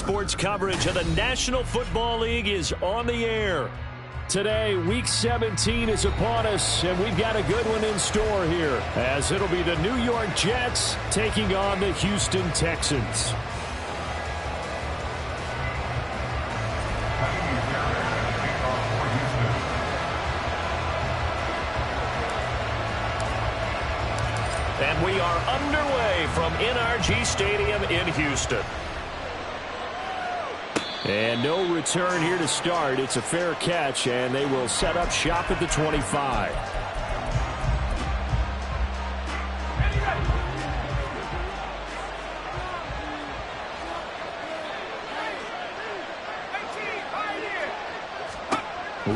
sports coverage of the National Football League is on the air. Today, Week 17 is upon us, and we've got a good one in store here, as it'll be the New York Jets taking on the Houston Texans. And we are underway from NRG Stadium in Houston. And no return here to start. It's a fair catch, and they will set up shop at the 25.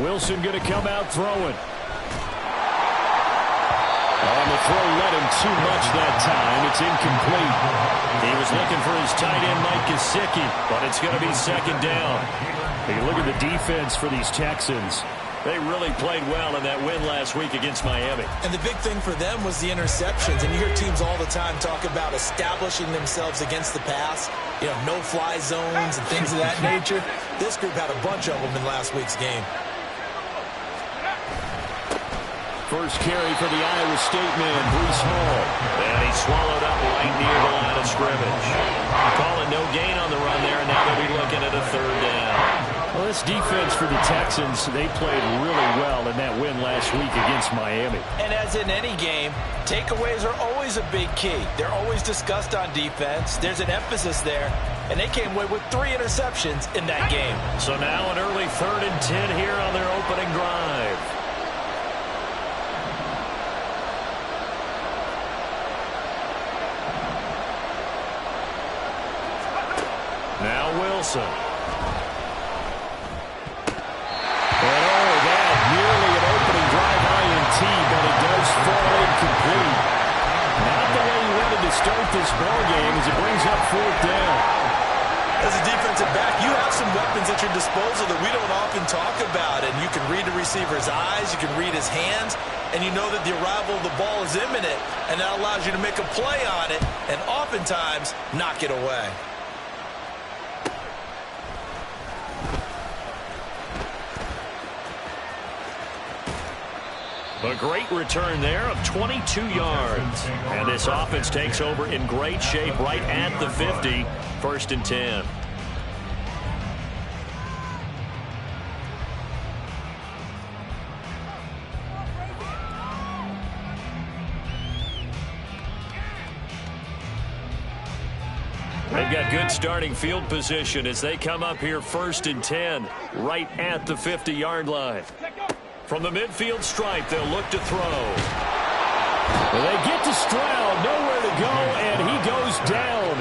Wilson going to come out throwing. On the throw, let him too much that time. It's incomplete. He was looking for his tight end, Mike Gesicki, but it's going to be second down. Hey, look at the defense for these Texans. They really played well in that win last week against Miami. And the big thing for them was the interceptions. And you hear teams all the time talk about establishing themselves against the pass. You know, no-fly zones and things of that nature. This group had a bunch of them in last week's game. First carry for the Iowa State man, Breece Hall. And he swallowed up right near the line of scrimmage. Calling no gain on the run there, and now they'll be looking at a third down. Well, this defense for the Texans, they played really well in that win last week against Miami. And as in any game, takeaways are always a big key. They're always discussed on defense. There's an emphasis there, and they came away with 3 interceptions in that game. So now an early 3rd and 10 here on their opening drive. Now Wilson. And oh, that nearly an opening drive INT, but it does fall incomplete. Not the way he wanted to start this ball game as it brings up 4th down. As a defensive back, you have some weapons at your disposal that we don't often talk about. And you can read the receiver's eyes, you can read his hands, and you know that the arrival of the ball is imminent, and that allows you to make a play on it and oftentimes knock it away. A great return there of 22 yards. And this offense takes over in great shape right at the 50. 1st and 10. They've got good starting field position as they come up here 1st and 10 right at the 50-yard line. From the midfield stripe, they'll look to throw. They get to Stroud, nowhere to go, and he goes down.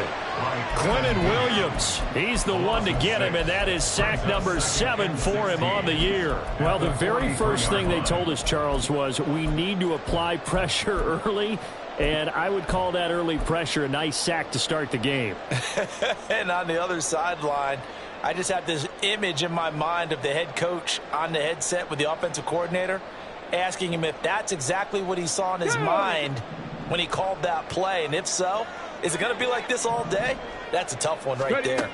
Quentin Williams, he's the one to get him, and that is sack number 7 for him on the year. Well, the very first thing they told us, Charles, was we need to apply pressure early, and I would call that early pressure a nice sack to start the game. And on the other sideline, I just have this image in my mind of the head coach on the headset with the offensive coordinator asking him if that's exactly what he saw in his mind when he called that play. And if so, is it going to be like this all day? That's a tough one right there.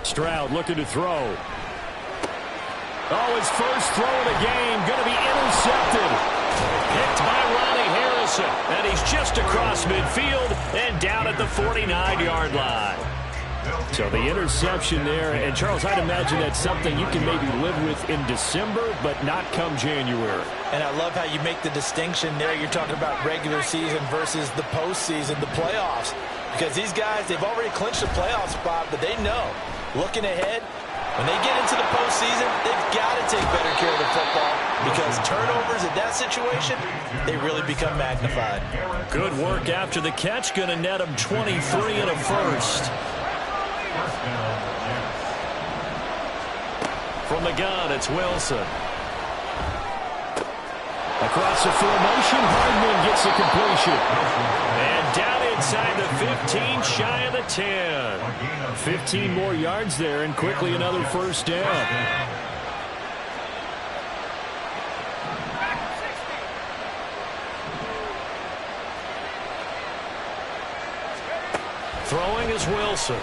Stroud looking to throw. Oh, his first throw of the game going to be intercepted. Picked by Ronnie Harrison. And he's just across midfield and down at the 49-yard line. So the interception there, and Charles, I'd imagine that's something you can maybe live with in December, but not come January. And I love how you make the distinction there. You're talking about regular season versus the postseason, the playoffs. Because these guys, they've already clinched a playoff spot, but they know, looking ahead, when they get into the postseason, they've got to take better care of the football because turnovers in that situation, they really become magnified. Good work after the catch, going to net them 23 and a first. From the gun, it's Wilson. Across the formation, Hardman gets the completion. And down inside the 15, shy of the 10. 15 more yards there, and quickly another first down. Throwing is Wilson.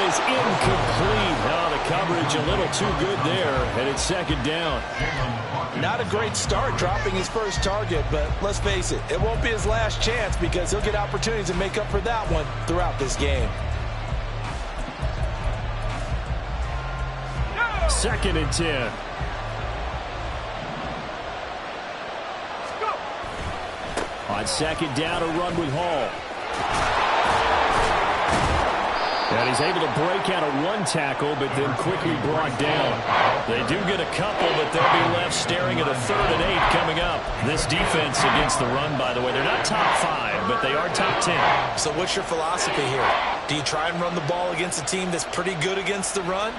is incomplete. Now the coverage a little too good there, and it's second down. Not a great start dropping his first target, but let's face it, it won't be his last chance because he'll get opportunities to make up for that one throughout this game. Second and 10. On second down, a run with Hall. And he's able to break out of one tackle, but then quickly brought down. They do get a couple, but they'll be left staring at a 3rd and 8 coming up. This defense against the run, by the way, they're not top 5, but they are top 10. So what's your philosophy here? Do you try and run the ball against a team that's pretty good against the run?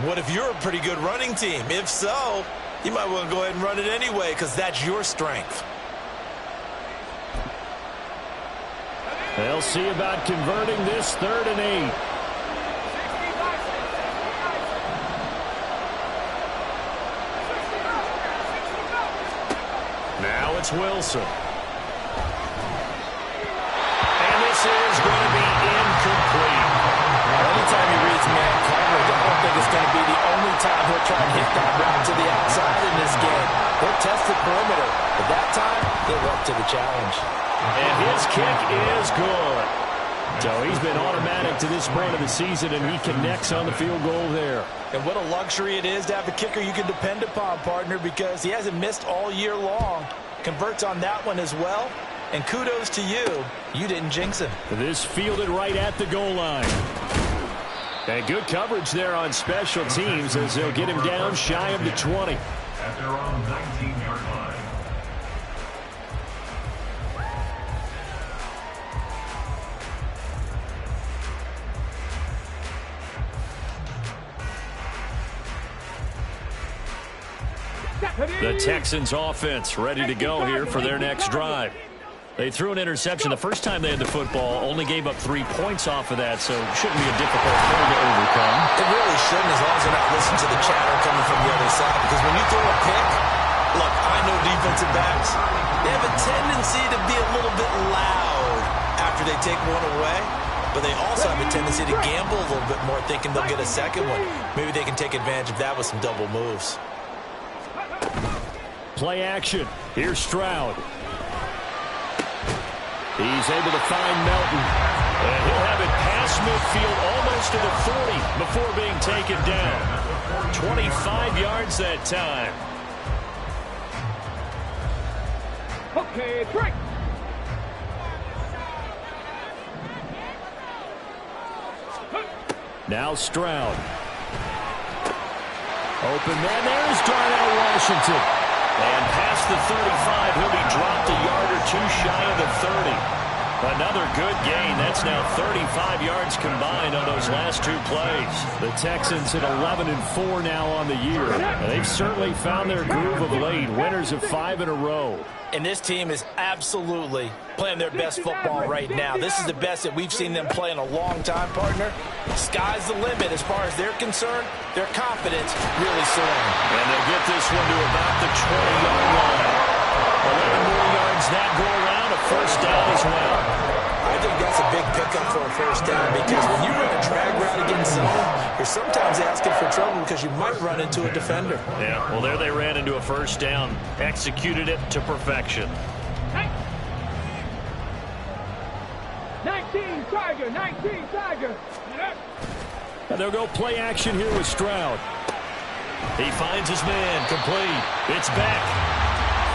What if you're a pretty good running team? If so, you might want to go ahead and run it anyway because that's your strength. They'll see about converting this 3rd and 8. Now it's Wilson. And this is going to be incomplete. Anytime he reads man coverage, I don't think it's going to be the only time he'll try and hit that route to the outside in this game. He'll test the perimeter, but that time, he'll up to the challenge. And his kick is good. So he's been automatic to this point of the season, and he connects on the field goal there. And what a luxury it is to have a kicker you can depend upon, partner, because he hasn't missed all year long. Converts on that one as well. And kudos to you. You didn't jinx him. This fielded right at the goal line. And good coverage there on special teams as they'll get him down shy of the 20. At their own 19-yard line. The Texans offense ready to go here for their next drive. They threw an interception the first time they had the football, only gave up 3 points off of that, so it shouldn't be a difficult hole to overcome. It really shouldn't, as long as they're not listening to the chatter coming from the other side, because when you throw a pick, look, I know defensive backs, they have a tendency to be a little bit loud after they take one away, but they also have a tendency to gamble a little bit more, thinking they'll get a second one. Maybe they can take advantage of that with some double moves. Play action. Here's Stroud. He's able to find Melton. And he'll have it past midfield almost to the 40 before being taken down. 25 yards that time. Okay, break. Now Stroud. Open man. There's Darnell Washington. And past the 35, he'll be dropped a yard or two shy of the 30. Another good gain. That's now 35 yards combined on those last 2 plays. The Texans at 11-4 now on the year. And they've certainly found their groove of late. Winners of 5 in a row. And this team is absolutely playing their best football right now. This is the best that we've seen them play in a long time, partner. Sky's the limit as far as they're concerned. Their confidence really soaring. And they'll get this one to about the 20-yard line. 11 more yards that go around, a first down as well. I think that's a big pickup for a first down because when you run a drag route against zone, you're sometimes asking for trouble because you might run into a defender. Yeah, well, there they ran into a first down, executed it to perfection. 19 Tiger. And they'll go play action here with Stroud. He finds his man, complete. It's back.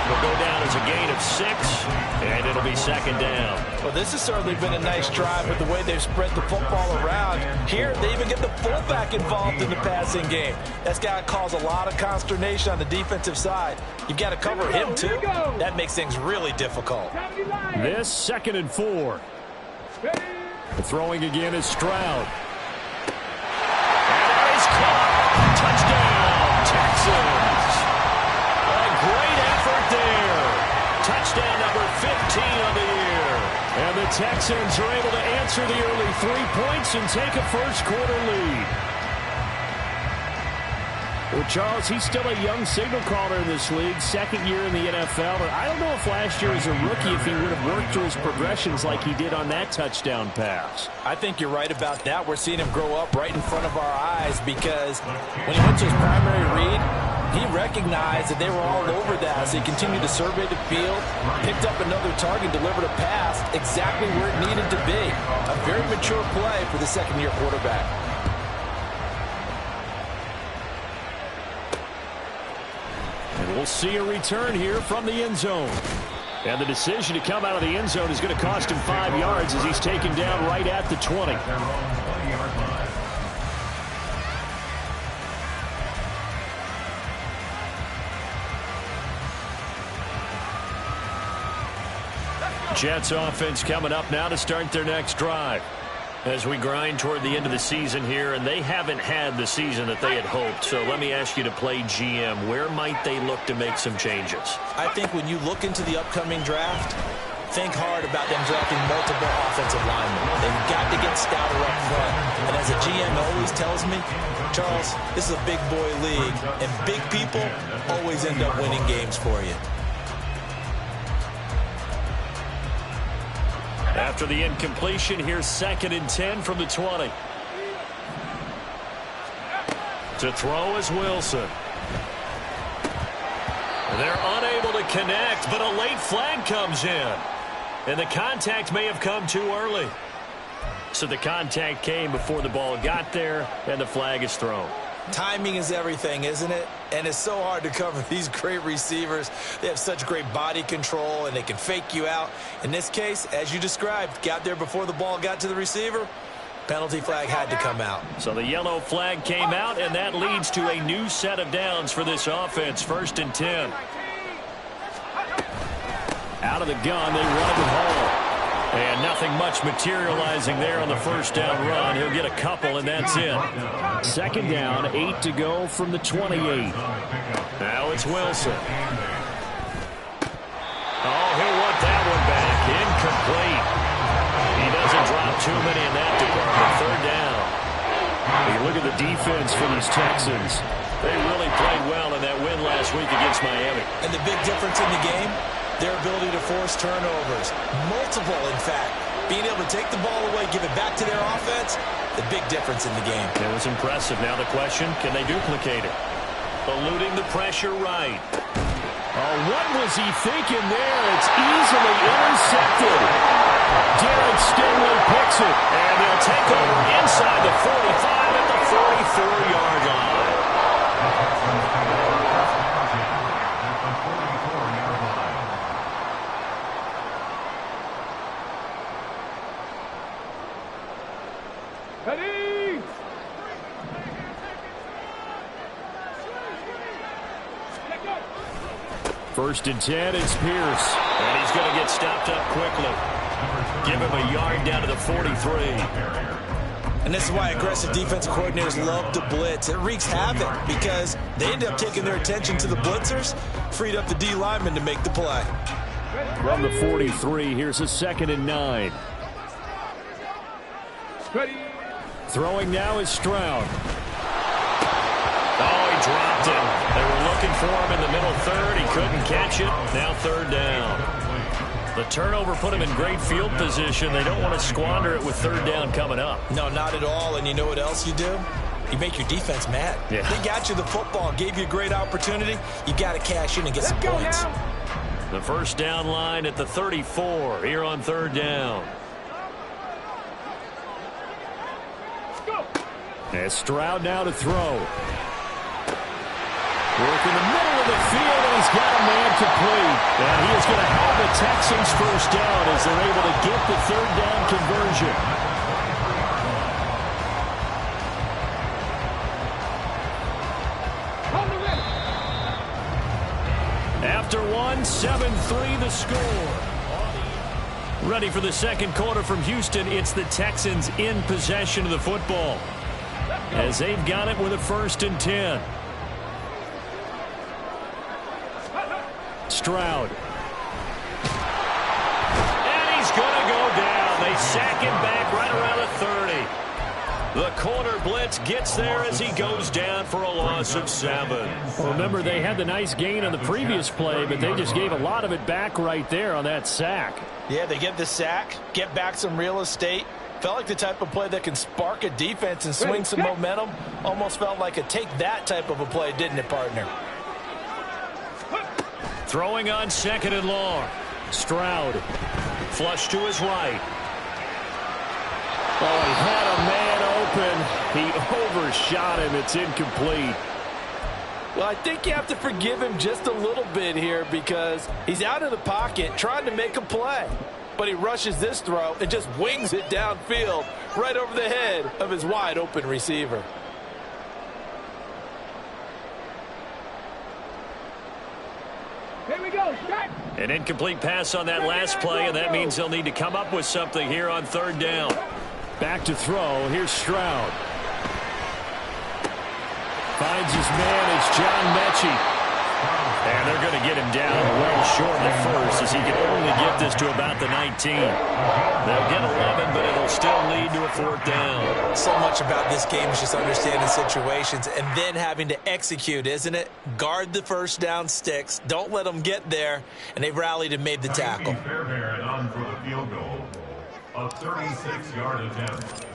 It'll go down as a gain of 6, and it'll be second down. Well, this has certainly been a nice drive with the way they've spread the football around. Here, they even get the fullback involved in the passing game. That's got to cause a lot of consternation on the defensive side. You've got to cover him, too. That makes things really difficult. This 2nd and 4. The throwing again is Stroud. And that is caught. Touchdown, Texans. A great effort there. Touchdown number 15 on the year. And the Texans are able to answer the early 3 points and take a first quarter lead. Well, Charles, he's still a young signal caller in this league, second year in the NFL. And I don't know if last year as a rookie if he would have worked through his progressions like he did on that touchdown pass. I think you're right about that. We're seeing him grow up right in front of our eyes because when he went to his primary read, he recognized that they were all over that. So he continued to survey the field, picked up another target, delivered a pass exactly where it needed to be. A very mature play for the second-year quarterback. And we'll see a return here from the end zone. And the decision to come out of the end zone is going to cost him 5 yards as he's taken down right at the 20. Jets offense coming up now to start their next drive. As we grind toward the end of the season here, and they haven't had the season that they had hoped. So let me ask you to play GM. Where might they look to make some changes? I think when you look into the upcoming draft, think hard about them drafting multiple offensive linemen. They've got to get stouter up front. And as a GM always tells me, Charles, this is a big boy league, and big people always end up winning games for you. After the incompletion, here's 2nd and 10 from the 20. To throw is Wilson. They're unable to connect, but a late flag comes in. And the contact may have come too early. So the contact came before the ball got there, and the flag is thrown. Timing is everything, isn't it? And it's so hard to cover these great receivers. They have such great body control, and they can fake you out. In this case, as you described, got there before the ball got to the receiver. Penalty flag had to come out. So the yellow flag came out, and that leads to a new set of downs for this offense. 1st and 10. Out of the gun, they run it home. And nothing much materializing there on the first down run. He'll get a couple, and that's it. 2nd down, 8 to go from the 28. Now it's Wilson. Oh, he'll want that one back. Incomplete. He doesn't drop too many in that department. 3rd down. You look at the defense for these Texans. They really played well in that win last week against Miami. And the big difference in the game, their ability to force turnovers. Multiple, in fact. Being able to take the ball away, give it back to their offense, the big difference in the game. It was impressive. Now the question, can they duplicate it? Eluding the pressure right. Oh, what was he thinking there? It's easily intercepted. Derek Stingley picks it. And they'll take over inside the 45 at the 44-yard line. Ready? 1st and 10, it's Pierce. And he's going to get stopped up quickly. Give him a yard down to the 43. And this is why aggressive defensive coordinators love to blitz. It wreaks havoc because they end up taking their attention to the blitzers, freed up the D lineman to make the play. From the 43, here's a 2nd and 9. Ready? Throwing now is Stroud. Oh, he dropped it. They were looking for him in the middle 3rd. He couldn't catch it. Now 3rd down. The turnover put him in great field position. They don't want to squander it with 3rd down coming up. No, not at all. And you know what else you do? You make your defense mad. Yeah. They got you the football, gave you a great opportunity. You got to cash in and get some points. The first down line at the 34 here on 3rd down. As Stroud now to throw. Work in the middle of the field, and he's got a man complete. And he is going to help the Texans first down as they're able to get the 3rd down conversion. After one, 7-3 the score. Ready for the 2nd quarter from Houston. It's the Texans in possession of the football, as they've got it with a 1st and 10. Stroud. And he's going to go down. They sack him back right around the 30. The corner blitz gets there as he goes down for a loss of 7. Well, remember, they had the nice gain on the previous play, but they just gave a lot of it back right there on that sack. Yeah, they get the sack, get back some real estate. Felt like the type of play that can spark a defense and swing some momentum. Almost felt like a take that type of a play, didn't it, partner? Throwing on 2nd and long. Stroud. Flush to his right. Oh, he had a man open. He overshot him. It's incomplete. Well, I think you have to forgive him just a little bit here because he's out of the pocket trying to make a play. But he rushes this throw and just wings it downfield right over the head of his wide open receiver. Here we go, set. An incomplete pass on that last play, and that means they'll need to come up with something here on 3rd down. Back to throw. Here's Stroud. Finds his man. It's John Mechie. And they're going to get him down well short of the first as he can only get this to about the 19. They'll get 11, but it'll still lead to a 4th down. So much about this game is just understanding situations and then having to execute, isn't it? Guard the first down sticks. Don't let them get there. And they've rallied and made the tackle. Fairbairn on for the field goal. A 36-yard attempt.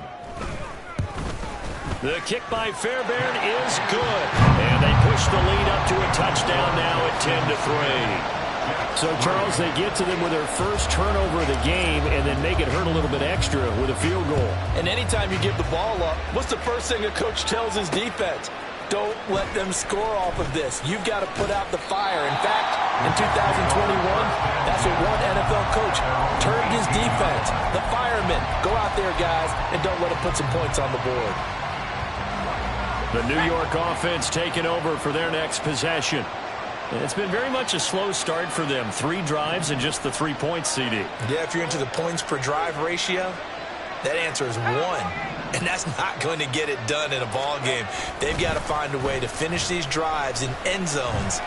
The kick by Fairbairn is good. And they push the lead up to a touchdown now at 10-3. So, Charles, they get to them with their first turnover of the game and then make it hurt a little bit extra with a field goal. And anytime you give the ball up, what's the first thing a coach tells his defense? Don't let them score off of this. You've got to put out the fire. In fact, in 2021, that's what one NFL coach termed his defense. The firemen. Go out there, guys, and don't let them put some points on the board. The New York offense taking over for their next possession. It's been very much a slow start for them. 3 drives and just the 3 points, CD. Yeah, if you're into the points per drive ratio, that answer is 1. And that's not going to get it done in a ball game. They've got to find a way to finish these drives in end zones,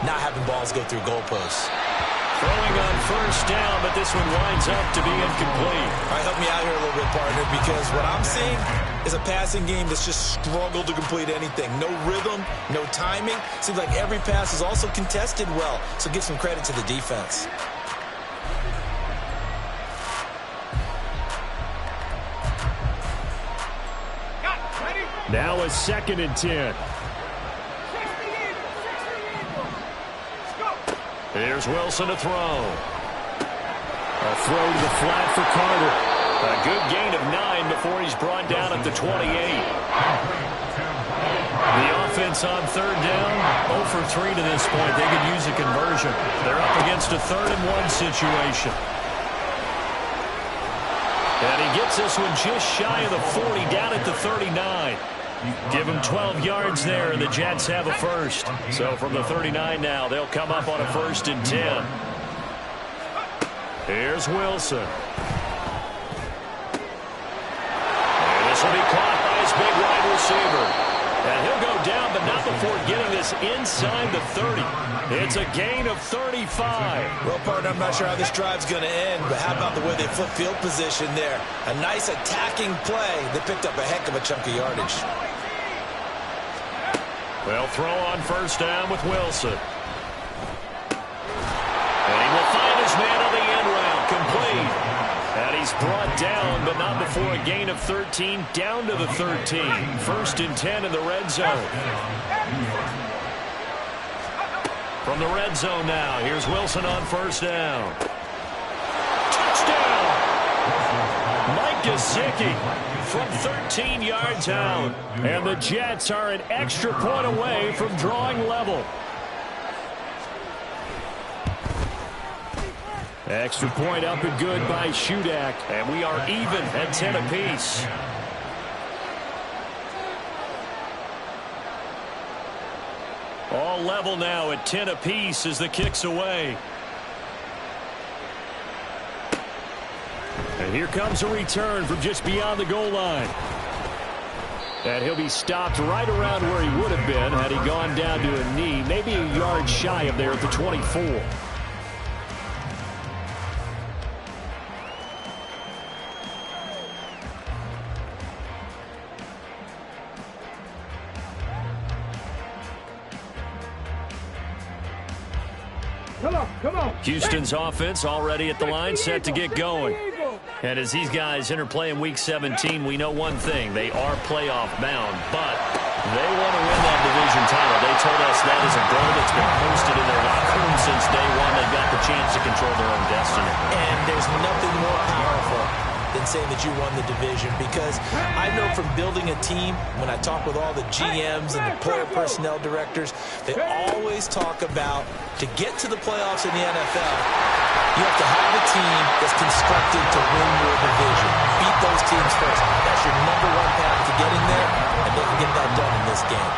not having balls go through goalposts. Throwing on 1st down, but this one winds up to be incomplete. All right, help me out here a little bit, partner, because what I'm seeing is a passing game that's just struggled to complete anything. No rhythm, no timing. Seems like every pass is also contested well, so give some credit to the defense. Now a 2nd and 10. Here's Wilson to throw. A throw to the flat for Carter. A good gain of 9 before he's brought down at the 28. The offense on 3rd down, 0 for 3 to this point. They could use a conversion. They're up against a 3rd and 1 situation. And he gets this one just shy of the 40, down at the 39. Give him 12 yards there, and the Jets have a first. So from the 39 now, they'll come up on a 1st and 10. Here's Wilson. And this will be caught by his big wide receiver. And he'll go down, but not before getting this inside the 30. It's a gain of 35. Well, partner, I'm not sure how this drive's going to end, but how about the way they flip field position there? A nice attacking play. They picked up a heck of a chunk of yardage. They'll throw on 1st down with Wilson. And he will find his man on the end route, complete. And he's brought down, but not before a gain of 13, down to the 13. 1st and 10 in the red zone. From the red zone now, here's Wilson on 1st down. Touchdown! Mike Gesicki from 13 yards out. And the Jets are an extra point away from drawing level. Extra point up and good by Shudak. And we are even at 10 apiece. All level now at 10 apiece as the kick's away. And here comes a return from just beyond the goal line. And he'll be stopped right around where he would have been had he gone down to a knee, maybe a yard shy of there at the 24. Come on. Houston's offense already at the line, set to get going. And as these guys interplay in Week 17, we know one thing. They are playoff bound, but they want to win that division title. They told us that is a goal that's been posted in their locker room since day one. They've got the chance to control their own destiny. And there's nothing more powerful than saying that you won the division, because I know from building a team, when I talk with all the GMs and the player personnel directors, they always talk about, to get to the playoffs in the NFL, you have to have a team that's constructed to win your division. Beat those teams first. That's your number one path to getting there, and they can get that done in this game.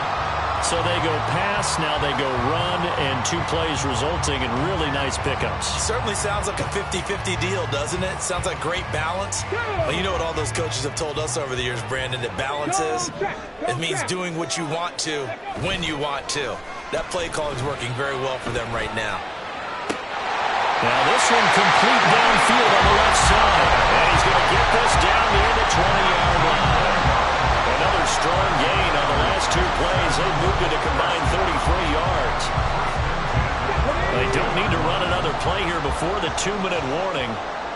So they go pass, now they go run, and 2 plays resulting in really nice pickups. Certainly sounds like a 50-50 deal, doesn't it? Sounds like great balance. Well, you know what all those coaches have told us over the years, Brandon, that balance is? It means doing what you want to, when you want to. That play call is working very well for them right now. Now this one complete downfield on the left side. And he's going to get this down near the 20-yard line. Another strong gain on the last 2 plays. They've moved it a combined 33 yards. They don't need to run another play here before the 2-minute warning.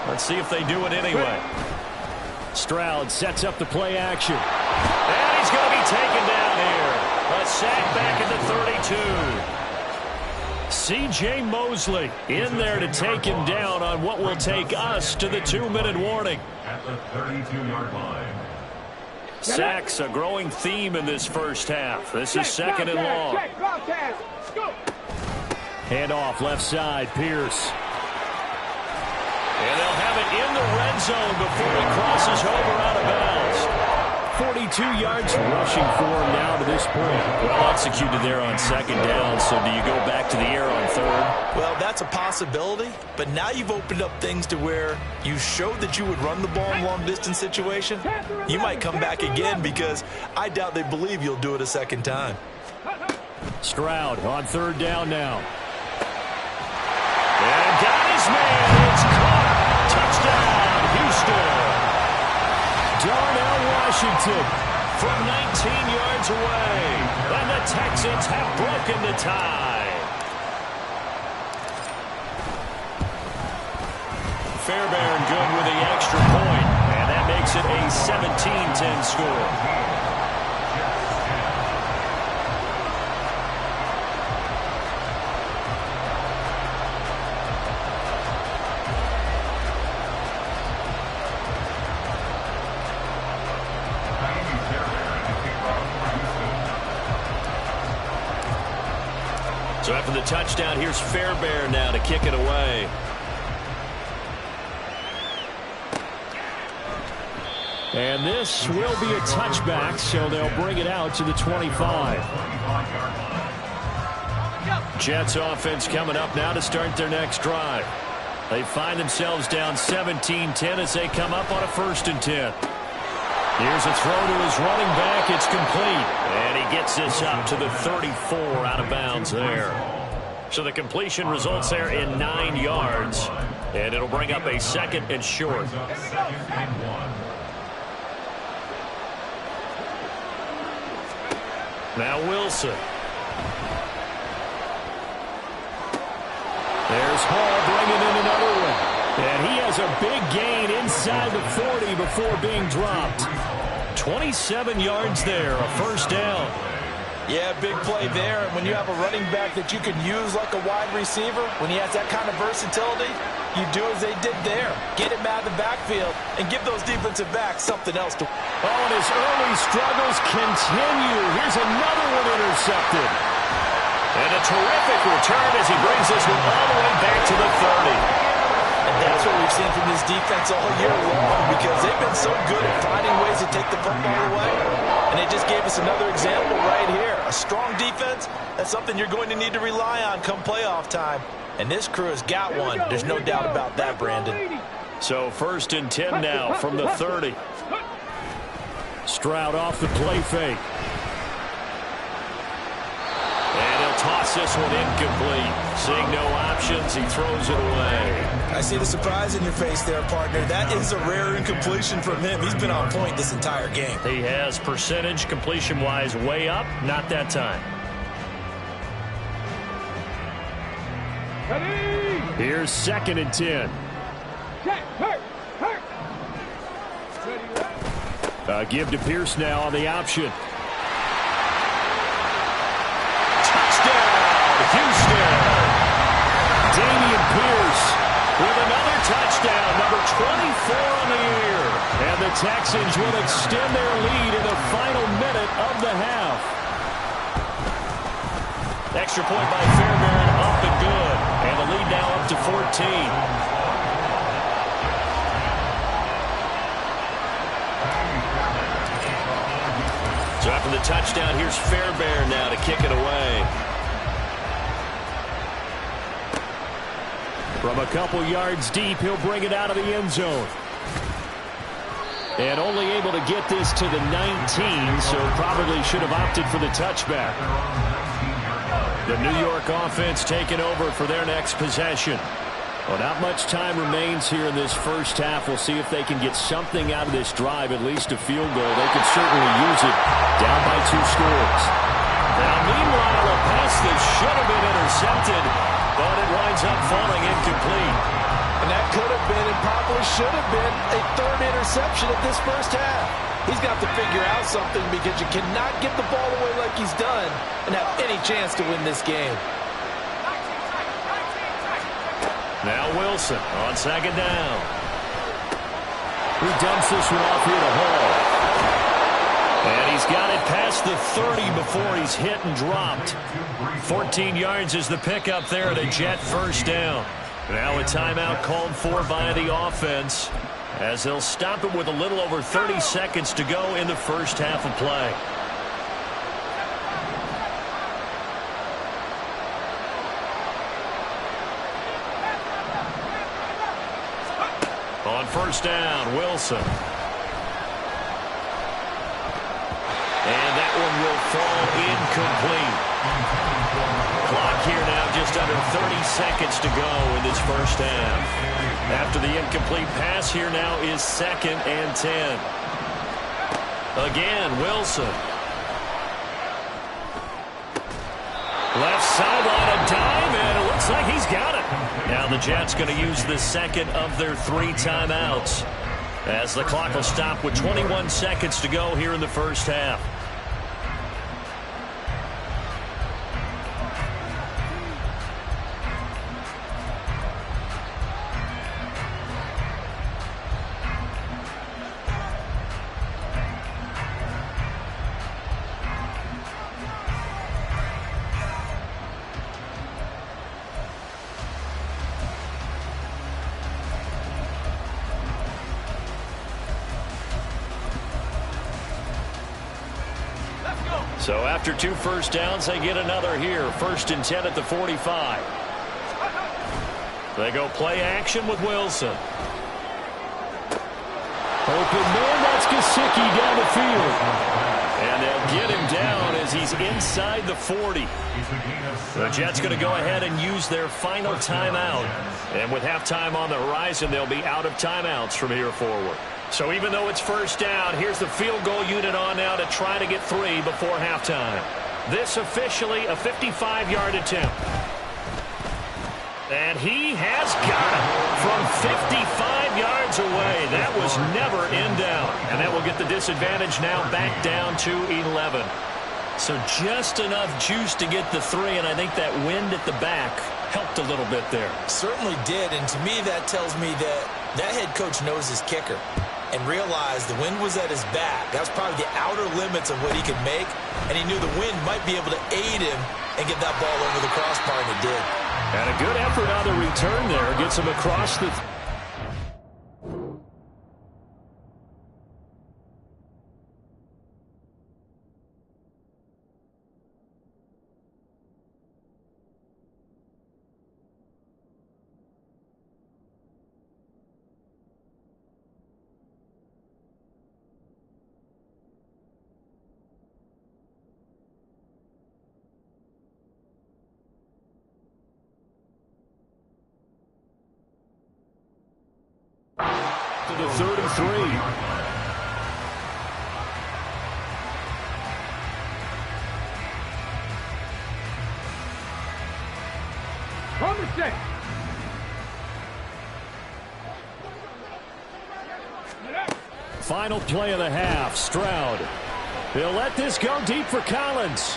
Let's see if they do it anyway. Stroud sets up the play action. And he's going to be taken down here. A sack back at the 32. C.J. Mosley in there to take him down on what will take us to the 2-minute warning. At the 32-yard line. Sacks, a growing theme in this first half. This is 2nd and long. Hand off left side, Pierce. And they'll have it in the red zone before he crosses over out of bounds. 42 yards rushing for him now to this point. Well executed there on 2nd down, so do you go back to the air on 3rd? Well, that's a possibility, but now you've opened up things to where you showed that you would run the ball in long-distance situation. You might come back again, because I doubt they believe you'll do it a 2nd time. Stroud on 3rd down now. And got his man. It's caught. Touchdown, Houston. Darnell Washington from 19 yards away. And the Texans have broken the tie. Fairbairn good with the extra point. And that makes it a 17-10 score. So after the touchdown, here's Fairbairn now to kick it away. And this will be a touchback, so they'll bring it out to the 25. Jets offense coming up now to start their next drive. They find themselves down 17-10 as they come up on a 1st and 10. Here's a throw to his running back. It's complete. And he gets this up to the 34 out of bounds there. So the completion results there in 9 yards. And it'll bring up a 2nd and short. Now Wilson. There's Hall bringing in another one. And he has a big gain inside the 40 before being dropped. 27 yards there, a 1st down. Yeah, big play there. And when you have a running back that you can use like a wide receiver, when he has that kind of versatility, you do as they did there. Get him out of the backfield and give those defensive backs something else to. Oh, and his early struggles continue. Here's another one intercepted. And a terrific return as he brings this one all the way back to the 30. And that's what we've seen from this defense all year long, because they've been so good at finding ways to take the football away. And they just gave us another example right here. A strong defense, that's something you're going to need to rely on come playoff time. And this crew has got one. There's no doubt about that, Brandon. So 1st and 10 now from the 30. Stroud off the play fake. And he'll toss this one incomplete. Seeing no options, he throws it away. I see the surprise in your face there, partner. That is a rare incompletion from him. He's been on point this entire game. He has percentage completion-wise way up. Not that time. Ready. Here's 2nd and 10. Check. Hurt. Ready. Give to Pierce now on the option. Touchdown, Houston. Damian Pierce with another touchdown, number 24 on the year. And the Texans will extend their lead in the final minute of the half. Extra point by Fairbairn, up and good. And the lead now up to 14. So after the touchdown, here's Fairbairn now to kick it away. From a couple yards deep, he'll bring it out of the end zone. And only able to get this to the 19, so probably should have opted for the touchback. The New York offense taking over for their next possession. Well, not much time remains here in this first half. We'll see if they can get something out of this drive, at least a field goal. They could certainly use it, down by 2 scores. Now, meanwhile, a pass that should have been intercepted, but it winds up falling incomplete. And that could have been and probably should have been a 3rd interception of this first half. He's got to figure out something because you cannot get the ball away like he's done and have any chance to win this game. Now Wilson on 2nd down. He dumps this one off here to Hall. And he's got it past the 30 before he's hit and dropped. 14 yards is the pickup there at a Jet first down. Now a timeout called for by the offense as they'll stop it with a little over 30 seconds to go in the first half of play. On first down, Wilson. And that one will fall incomplete. Clock here now just under 30 seconds to go in this first half. After the incomplete pass, here now is 2nd and 10. Again, Wilson. Left sideline, a dime, and it looks like he's got it. Now the Jets going to use the 2nd of their 3 timeouts as the clock will stop with 21 seconds to go here in the first half. So after 2 first downs, they get another here. 1st and 10 at the 45. They go play action with Wilson. Open man, that's Gesicki down the field. And they'll get him down as he's inside the 40. The Jets going to go ahead and use their final timeout. And with halftime on the horizon, they'll be out of timeouts from here forward. So even though it's first down, here's the field goal unit on now to try to get 3 before halftime. This officially a 55-yard attempt. And he has got it from 55 yards away. That was never in down. And that will get the disadvantage now back down to 11. So just enough juice to get the 3, and I think that wind at the back helped a little bit there. Certainly did, and to me that tells me that that head coach knows his kicker and realized the wind was at his back. That was probably the outer limits of what he could make, and he knew the wind might be able to aid him and get that ball over the crossbar, and it did. And a good effort on the return there. Gets him across the... to the 33. From Number 6. Final play of the half. Stroud. He'll let this go deep for Collins.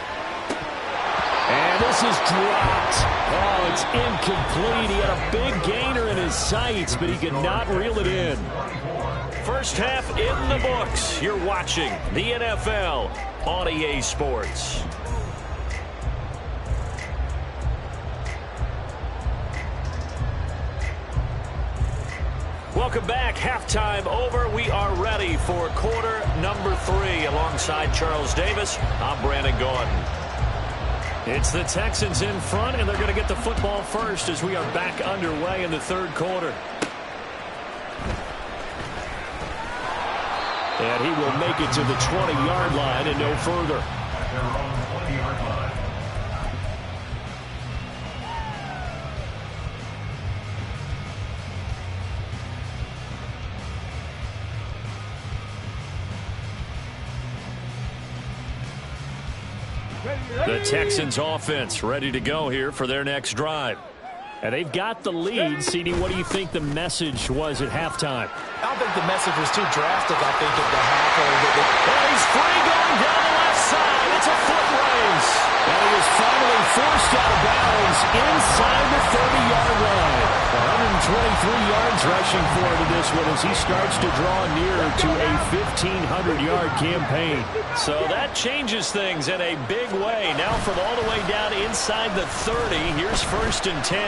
And this is dropped. Oh, it's incomplete. He had a big gainer in his sights, but he could not reel it in. First half in the books. You're watching the NFL on EA Sports. Welcome back. Halftime over. We are ready for quarter number 3. Alongside Charles Davis, I'm Brandon Gordon. It's the Texans in front, and they're going to get the football first as we are back underway in the third quarter. And he will make it to the 20-yard line and no further. At their own 20-yard line. The Texans offense ready to go here for their next drive. And they've got the lead. CD, what do you think the message was at halftime? I don't think the message was too drastic, I think, at the half. And he's free going down the left side. It's a foot race. And he is finally forced out of bounds inside the 30-yard line. 123 yards rushing for him in this one as he starts to draw nearer to a 1,500-yard campaign. So that changes things in a big way. Now from all the way down inside the 30, here's 1st and 10.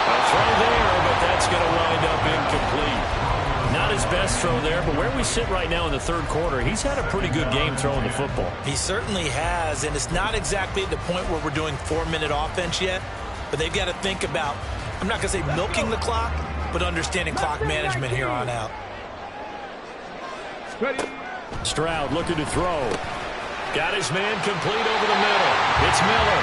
A throw there, but that's going to wind up incomplete. Not his best throw there, but where we sit right now in the third quarter, he's had a pretty good game throwing the football. He certainly has, and it's not exactly at the point where we're doing 4-minute offense yet, but they've got to think about, I'm not going to say milking the clock, but understanding clock management here on out. Stroud looking to throw. Got his man complete over the middle. It's Miller.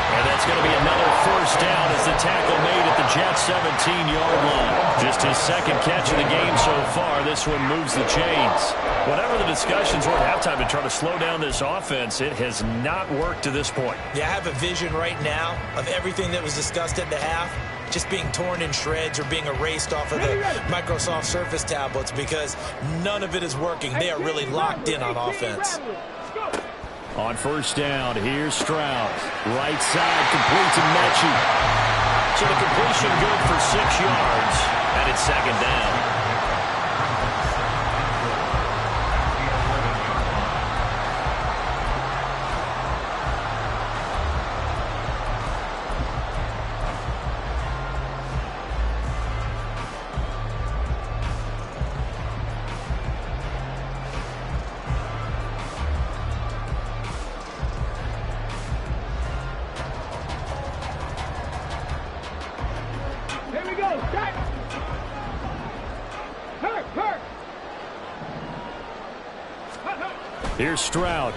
And that's going to be another first down as the tackle made at the Jets' 17-yard line. Just his second catch of the game so far. This one moves the chains. Whatever the discussions were at halftime to try to slow down this offense, it has not worked to this point. Yeah, I have a vision right now of everything that was discussed at the half just being torn in shreds or being erased off of the Microsoft Surface tablets because none of it is working. They are really locked in on offense. On first down, here's Stroud. Right side, complete to Mechie. So the completion good for 6 yards, and it's second down. Here's Stroud.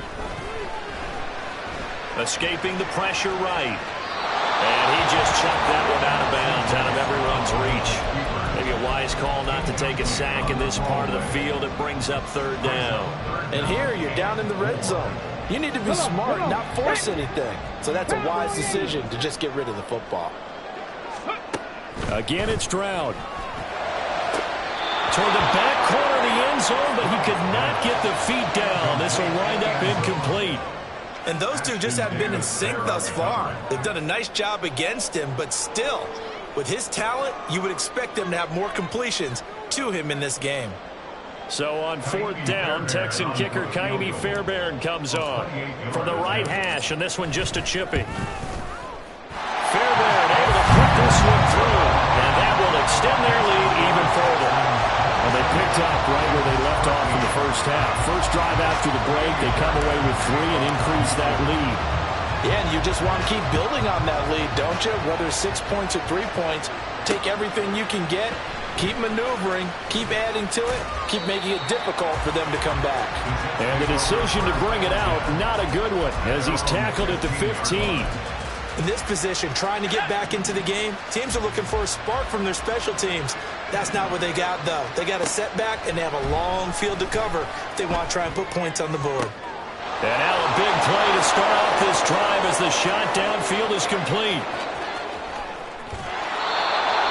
Escaping the pressure right. And he just chucked that one out of bounds, out of everyone's reach. Maybe a wise call not to take a sack in this part of the field. It brings up third down. And here you're down in the red zone. You need to be smart and not force anything. So that's a wise decision to just get rid of the football. Again, it's Stroud. Toward the back corner of the end zone, but he could not get the feet down. This will wind up incomplete. And those two just haven't been in sync thus far. They've done a nice job against him, but still, with his talent, you would expect them to have more completions to him in this game. So on fourth down, Texan kicker Kaimi Fairbairn comes on from the right hash, and this one just a chippy. Fairbairn able to put this one through, and that will extend their lead even further. Well, they picked up right where they left off in the first half. First drive after the break, they come away with 3 and increase that lead. Yeah, and you just want to keep building on that lead, don't you? Whether it's 6 points or 3 points, take everything you can get, keep maneuvering, keep adding to it, keep making it difficult for them to come back. And the decision to bring it out, not a good one, as he's tackled at the 15. In this position, trying to get back into the game, teams are looking for a spark from their special teams. That's not what they got, though. They got a setback, and they have a long field to cover if they want to try and put points on the board. And now a big play to start off this drive as the shot downfield is complete.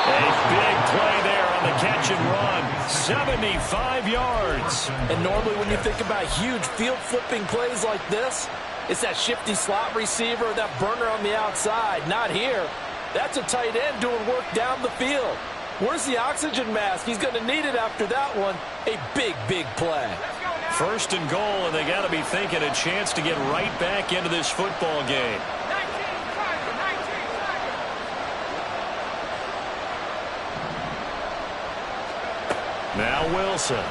A big play there on the catch and run. 75 yards. And normally when you think about huge field-flipping plays like this, it's that shifty slot receiver, that burner on the outside. Not here. That's a tight end doing work down the field. Where's the oxygen mask? He's going to need it after that one. A big, big play. First and goal, and they got to be thinking a chance to get right back into this football game. Now Wilson.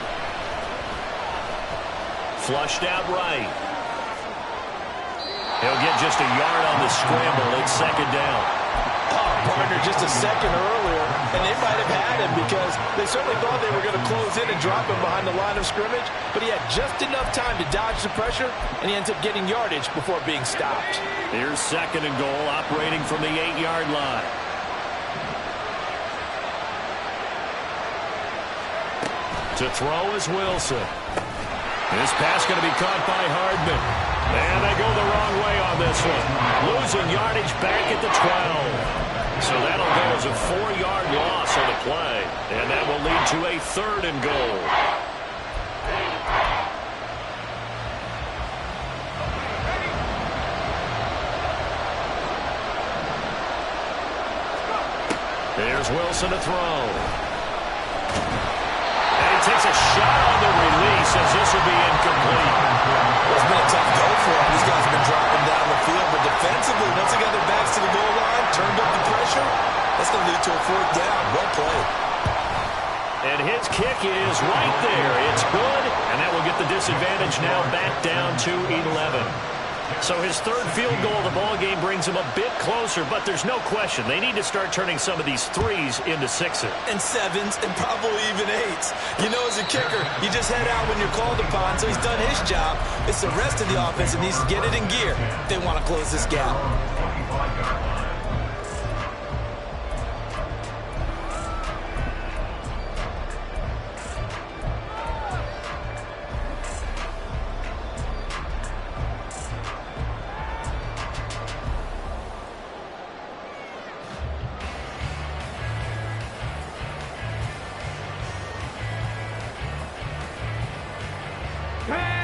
Flushed out right. He'll get just a yard on the scramble. It's second down. Partner just a second earlier, and they might have had him because they certainly thought they were going to close in and drop him behind the line of scrimmage, but he had just enough time to dodge the pressure, and he ends up getting yardage before being stopped. Here's second and goal, operating from the 8-yard line. To throw is Wilson. This pass going to be caught by Hardman. And they go the wrong way on this one. Losing yardage back at the 12. So that'll go as a 4-yard loss on the play. And that will lead to a third and goal. There's Wilson to throw. And he takes a shot on the release as this will be incomplete. It's been a tough go for him. These guys have been dropping down the field, but defensively, once they got their backs to the goal line, turned up the pressure, that's going to lead to a fourth down. Well played. And his kick is right there. It's good, and that will get the disadvantage now back down to 11. So his third field goal of the ball game brings him a bit closer, but there's no question they need to start turning some of these threes into sixes. And sevens, and probably even eights. You know, as a kicker, you just head out when you're called upon, so he's done his job. It's the rest of the offense that needs to get it in gear if they want to close this gap.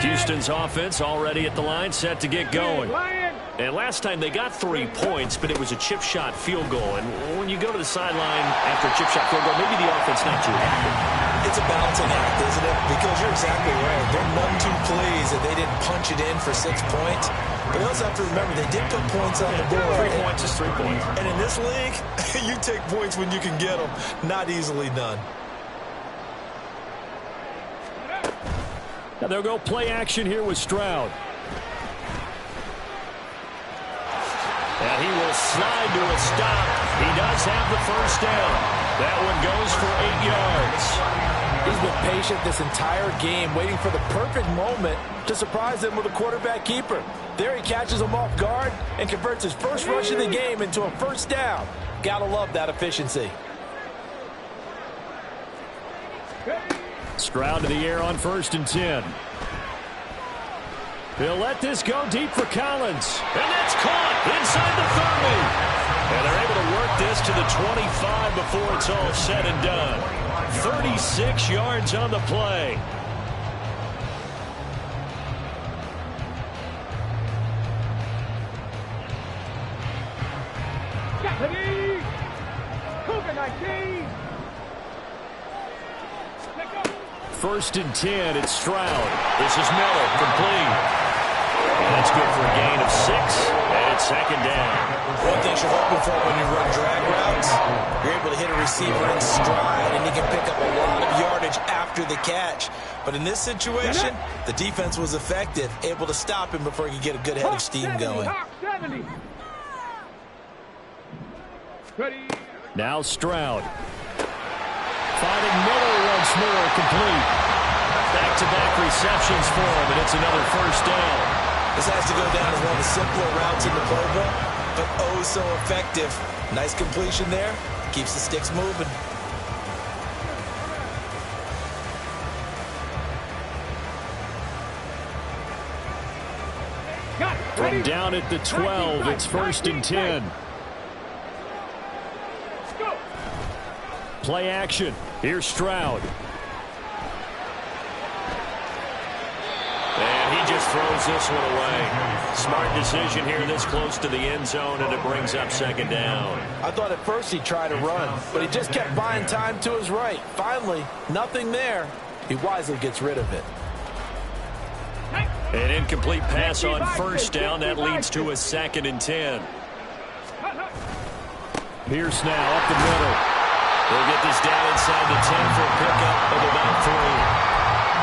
Houston's offense already at the line, set to get going. And last time they got 3 points, but it was a chip shot field goal. And when you go to the sideline after a chip shot field goal, maybe the offense not too happy. It's a balancing act, isn't it? Because you're exactly right. There are none too plays that they didn't punch it in for 6 points. But you also have to remember they did put points on the board. 3 points is 3 points. And in this league, you take points when you can get them. Not easily done. Now they'll go play action here with Stroud. And he will slide to a stop. He does have the first down. That one goes for 8 yards. He's been patient this entire game, waiting for the perfect moment to surprise them with a quarterback keeper. There he catches him off guard and converts his first rush of the game into a first down. Gotta love that efficiency. Stroud to the air on 1st and 10. He'll let this go deep for Collins. And that's caught inside the 30. And they're able to work this to the 25 before it's all said and done. 36 yards on the play. First and 10, it's Stroud. This is Miller, complete. And that's good for a gain of 6, and it's second down. One thing you're hoping for when you run drag routes, you're able to hit a receiver in stride, and he can pick up a lot of yardage after the catch. But in this situation, the defense was effective, able to stop him before he could get a good head of steam going. Now Stroud. Finding Miller once more, complete. Back-to-back receptions for him, and it's another first down. This has to go down as one of the simpler routes in the playbook, but oh so effective. Nice completion there. Keeps the sticks moving. From down at the 12, it's 1st and 10. Play action. Here's Stroud. And he just throws this one away. Smart decision here this close to the end zone, and it brings up 2nd down. I thought at first he'd try to run, but he just kept buying time to his right. Finally, nothing there. He wisely gets rid of it. An incomplete pass on 1st down. That leads to a 2nd and 10. Pierce now up the middle. They'll get this down inside the 10 for a pickup of about 3.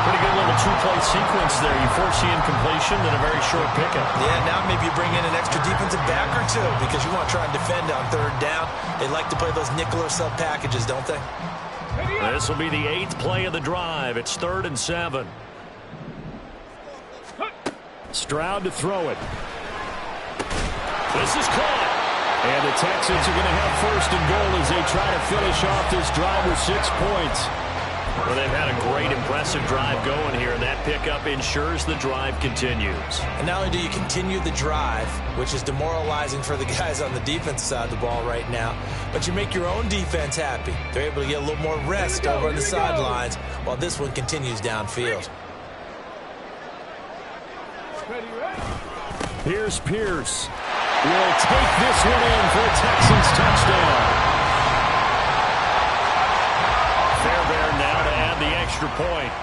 Pretty good little two-play sequence there. You force the incompletion, then a very short pickup. Yeah, now maybe you bring in an extra defensive back or two because you want to try and defend on 3rd down. They like to play those nickel or sub packages, don't they? This will be the 8th play of the drive. It's 3rd and 7. Stroud to throw it. This is caught. And the Texans are going to have 1st and goal as they try to finish off this drive with 6 points. Well, they've had a great, impressive drive going here, and that pickup ensures the drive continues. And not only do you continue the drive, which is demoralizing for the guys on the defensive side of the ball right now, but you make your own defense happy. They're able to get a little more rest over on the sidelines while this one continues downfield. Here's Pierce. Will take this one in for a Texans touchdown. Fairbairn now to add the extra point.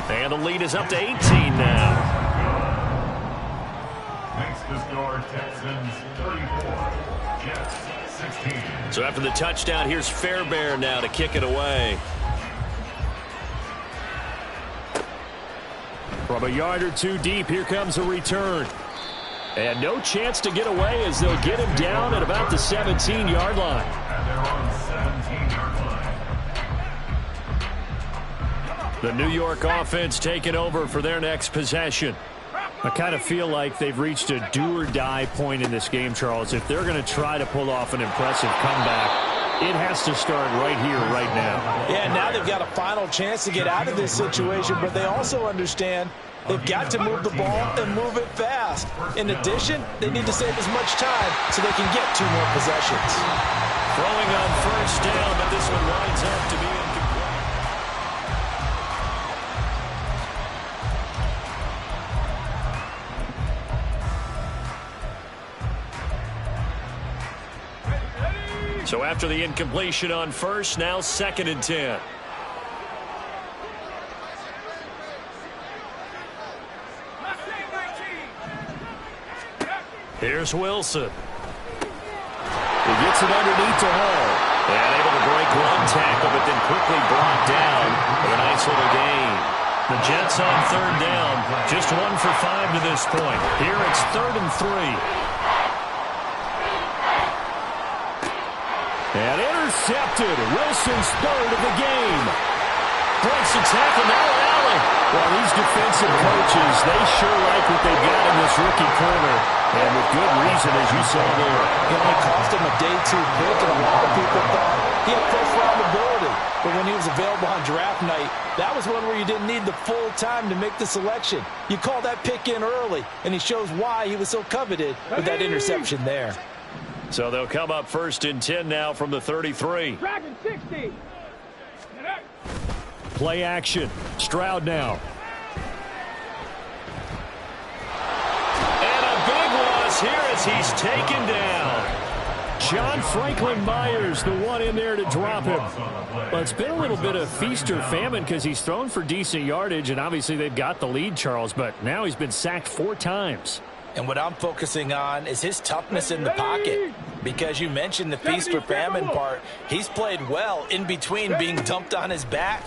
And the lead is up to 18 now. Makes the score Texans 34, Jets 16. So after the touchdown, here's Fairbairn now to kick it away. From a yard or two deep, here comes a return. And no chance to get away as they'll get him down at about the 17-yard line. And they're on 17-yard line. The New York offense taking over for their next possession. I kind of feel like they've reached a do-or-die point in this game, Charles. If they're going to try to pull off an impressive comeback, it has to start right here, right now. Yeah, now they've got a final chance to get out of this situation, but they also understand they've got to move the ball and move it fast. In addition, they need to save as much time so they can get 2 more possessions. Throwing on 1st down, but this one winds up to be incomplete. So after the incompletion on 1st, now 2nd and 10. Here's Wilson. He gets it underneath to Hall. And able to break one tackle, but then quickly brought down with a nice little gain. The Jets on 3rd down. Just 1 for 5 to this point. Here it's 3rd and 3. And intercepted. Wilson's 3rd of the game. Breaks the tackle, now Allen. Well, these defensive coaches, they sure like what they've got in this rookie corner. And with good reason, as you saw there. It only cost him a day 2 pick, and a lot of people thought he had first-round ability. But when he was available on draft night, that was one where you didn't need the full time to make the selection. You call that pick in early, and he shows why he was so coveted with that interception there. So they'll come up 1st and 10 now from the 33. Dragon 60. Play action. Stroud now. And a big loss here as he's taken down. John Franklin Myers, the one in there to drop him. Well, it's been a little bit of feast or famine because he's thrown for decent yardage, and obviously they've got the lead, Charles, but now he's been sacked 4 times. And what I'm focusing on is his toughness in the pocket. Because you mentioned the feast or famine part. He's played well in between being dumped on his back.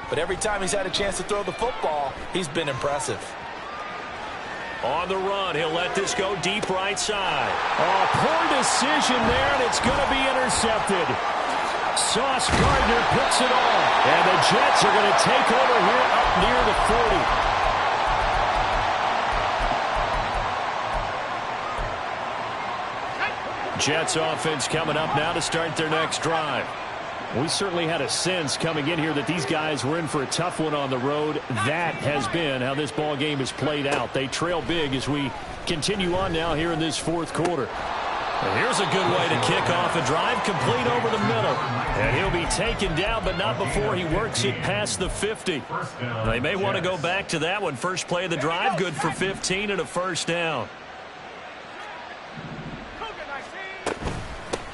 But every time he's had a chance to throw the football, he's been impressive. On the run, he'll let this go deep right side. Oh, poor decision there, and it's going to be intercepted. Sauce Gardner picks it off. And the Jets are going to take over here up near the 40. Jets offense coming up now to start their next drive. We certainly had a sense coming in here that these guys were in for a tough one on the road. That has been how this ball game has played out. They trail big as we continue on now here in this fourth quarter. And here's a good way to kick off a drive, complete over the middle. And he'll be taken down, but not before he works it past the 50. They may want to go back to that one. First play of the drive, good for 15 and a first down.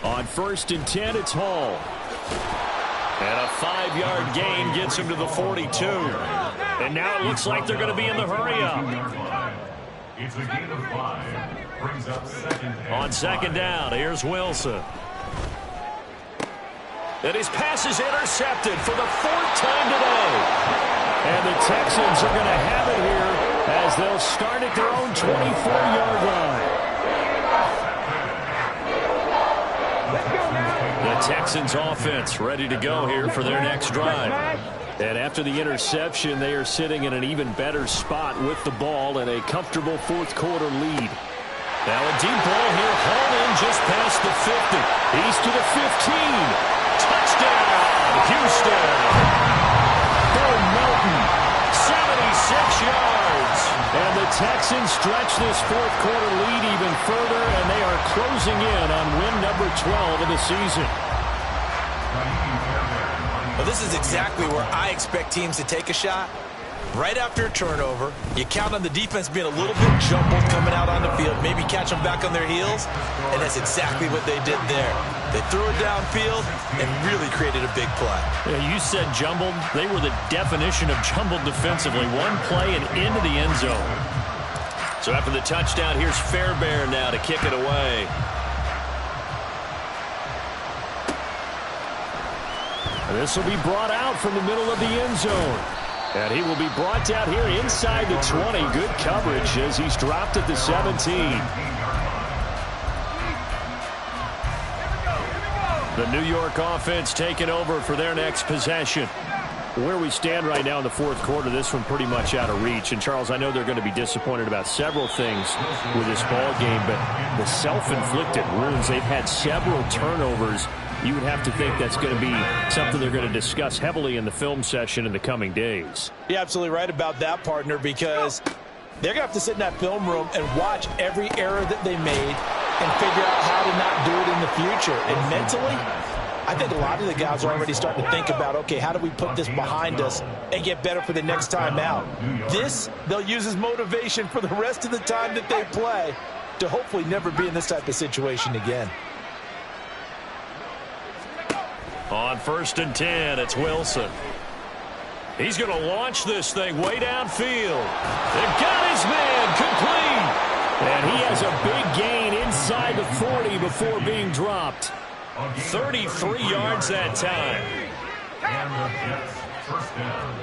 On 1st and 10, it's Hall. And a 5-yard gain gets him to the 42. And now it looks like they're going to be in the hurry-up. It's a gain of 5. Brings up second and on second down, here's Wilson. And his pass is intercepted for the 4th time today. And the Texans are going to have it here as they'll start at their own 24-yard line. The Texans offense ready to go here for their next drive. And after the interception, they are sitting in an even better spot with the ball and a comfortable fourth quarter lead. Now a deep ball here, hauled in just past the 50. He's to the 15. Touchdown, Houston. Bo Melton, 76 yards. And the Texans stretch this fourth quarter lead even further, and they are closing in on win number 12 of the season. Well, this is exactly where I expect teams to take a shot. Right after a turnover, you count on the defense being a little bit jumbled coming out on the field, maybe catch them back on their heels, and that's exactly what they did there. They threw it downfield and really created a big play. Yeah, you said jumbled. They were the definition of jumbled defensively. One play and into the end zone. So after the touchdown, here's Fairbairn now to kick it away. This will be brought out from the middle of the end zone. And he will be brought out here inside the 20. Good coverage as he's dropped at the 17. The New York offense taking over for their next possession. Where we stand right now in the fourth quarter, this one pretty much out of reach. And, Charles, I know they're going to be disappointed about several things with this ball game, but the self-inflicted wounds, they've had several turnovers. You would have to think that's going to be something they're going to discuss heavily in the film session in the coming days. You're absolutely right about that, partner, because they're going to have to sit in that film room and watch every error that they made and figure out how to not do it in the future. And mentally, I think a lot of the guys are already starting to think about, okay, how do we put this behind us and get better for the next time out? This, they'll use as motivation for the rest of the time that they play to hopefully never be in this type of situation again. On 1st and 10, it's Wilson. He's going to launch this thing way downfield. They've got his man complete. And he has a big gain inside the 40 before being dropped. 33 yards that time. And the Jets first down.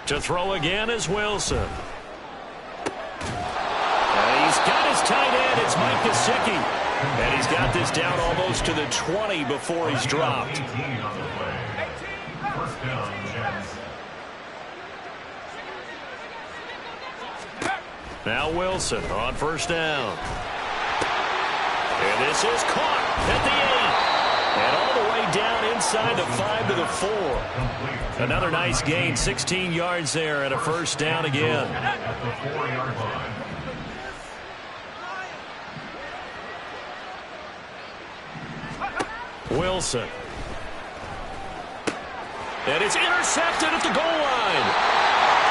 To throw again is Wilson. And he's got his tight end. It's Mike Gesicki. And he's got this down almost to the 20 before he's dropped. 18 on the play. First down, Jets. Now Wilson on first down. And this is caught at the 8. And all the way down inside the 5 to the 4. Another nice gain, 16 yards there and a first down again. At the 4-yard line. Wilson. And it's intercepted at the goal line.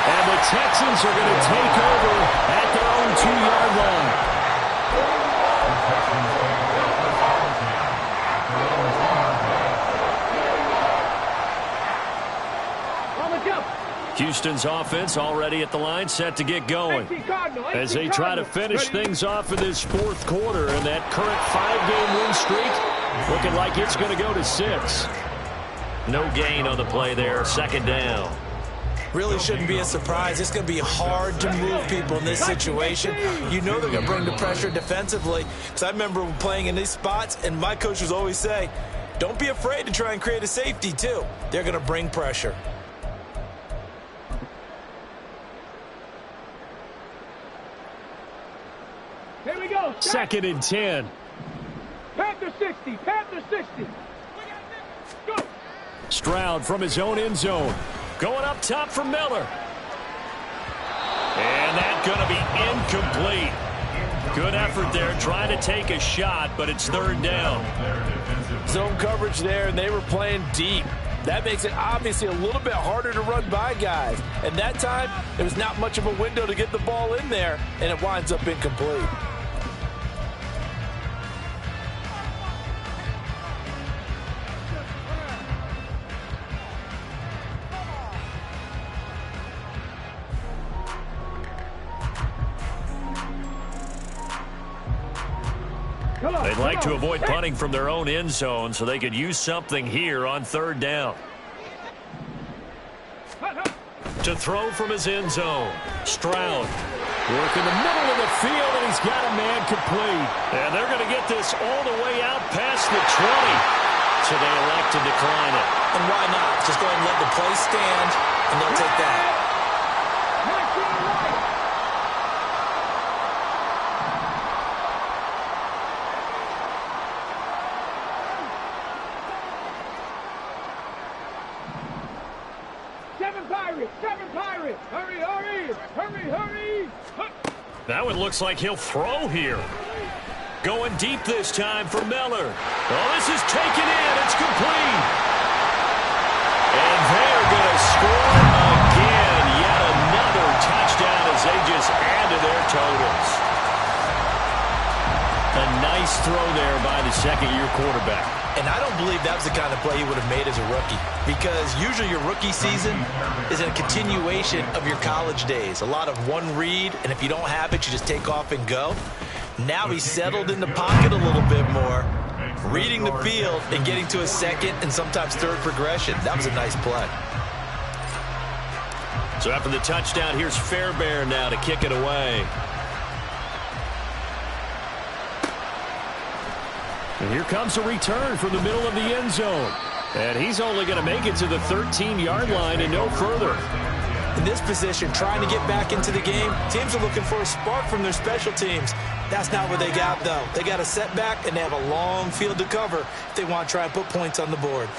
And the Texans are going to take over at their own 2-yard line. Houston's offense already at the line, set to get going as they try to finish things off in this fourth quarter. And that current 5-game win streak looking like it's going to go to 6. No gain on the play there, second down. Really shouldn't be a surprise. It's going to be hard to move people in this situation. You know they're going to bring the pressure defensively. Because I remember playing in these spots, and my coaches always say, don't be afraid to try and create a safety, too. They're going to bring pressure. Here we go. Second and 10. Hey. Panther 60. Panther 60. Go. Stroud from his own end zone. Going up top for Miller. And that's going to be incomplete. Good effort there, trying to take a shot, but it's third down. Zone coverage there, and they were playing deep. That makes it obviously a little bit harder to run by guys. And that time, there was not much of a window to get the ball in there, and it winds up incomplete. They'd like to avoid punting from their own end zone so they could use something here on third down. To throw from his end zone, Stroud. Work in the middle of the field, and he's got a man complete. And they're going to get this all the way out past the 20. So they elect to decline it. And why not? Just go ahead and let the play stand, and they'll take that. Seven Pirates! Hurry, hurry! Hurry, hurry! That one looks like he'll throw here. Going deep this time for Miller. Oh, this is taken in. It's complete. And they're going to score again. Yet another touchdown as they just add to their totals. A nice throw there by the second-year quarterback. And I don't believe that was the kind of play he would have made as a rookie, because usually your rookie season is a continuation of your college days. A lot of one read, and if you don't have it, you just take off and go. Now he's settled in the pocket a little bit more, reading the field and getting to a second and sometimes third progression. That was a nice play. So after the touchdown, here's Fairbairn now to kick it away. And here comes a return from the middle of the end zone. And he's only going to make it to the 13-yard line and no further. In this position, trying to get back into the game, teams are looking for a spark from their special teams. That's not what they got, though. They got a setback, and they have a long field to cover if they want to try and put points on the board.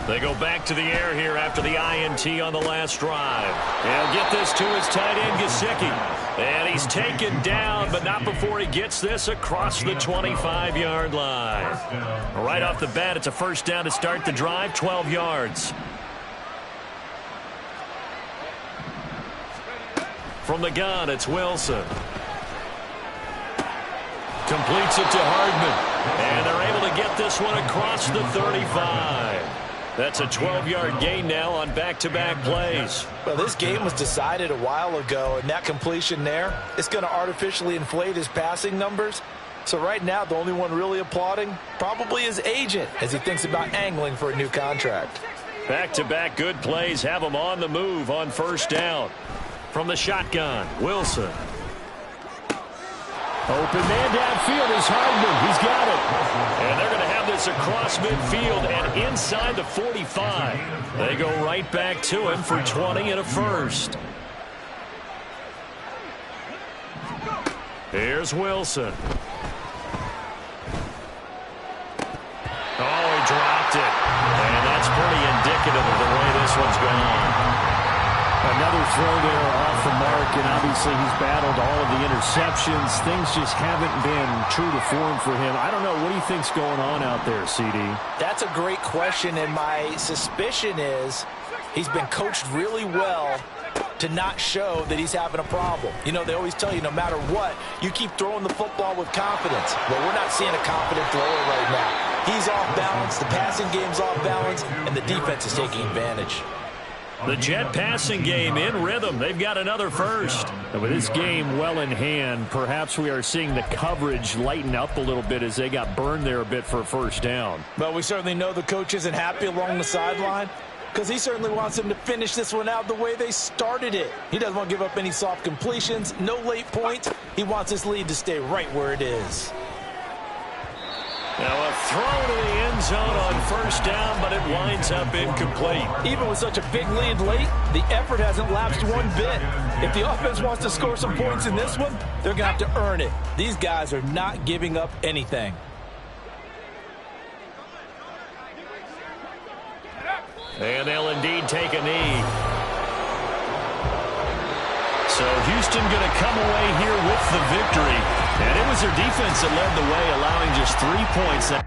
They go back to the air here after the INT on the last drive. He'll get this to his tight end, Gesicki. And he's taken down, but not before he gets this across the 25-yard line. Right off the bat, it's a first down to start the drive, 12 yards. From the gun, it's Wilson. Completes it to Hardman. And they're able to get this one across the 35. That's a 12-yard gain now on back-to-back plays. Well, this game was decided a while ago, and that completion there is going to artificially inflate his passing numbers. So right now, the only one really applauding probably his agent as he thinks about angling for a new contract. Back-to-back good plays have him on the move on first down. From the shotgun, Wilson. Open man downfield is Hardman. He's got it. And they're going to have this across midfield and inside the 45. They go right back to him for 20 and a first. Here's Wilson. Oh, he dropped it. And that's pretty indicative of the way this one's gone. Another throw there off the mark, and obviously he's battled all of the interceptions. Things just haven't been true to form for him. I don't know. What do you think's going on out there, CD? That's a great question, and my suspicion is he's been coached really well to not show that he's having a problem. You know, they always tell you no matter what, you keep throwing the football with confidence. Well, we're not seeing a confident thrower right now. He's off balance, the passing game's off balance, and the defense is taking advantage. The Jet passing game in rhythm. They've got another first. And with this game well in hand, perhaps we are seeing the coverage lighten up a little bit as they got burned there a bit for a first down. But we certainly know the coach isn't happy along the sideline because he certainly wants them to finish this one out the way they started it. He doesn't want to give up any soft completions, no late points. He wants this lead to stay right where it is. Now a throw to the end zone on first down, but it winds up incomplete. Even with such a big lead late, the effort hasn't lapsed one bit. If the offense wants to score some points in this one, they're going to have to earn it. These guys are not giving up anything. And they'll indeed take a knee. So Houston going to come away here with the victory. And it was their defense that led the way, allowing just 3 points.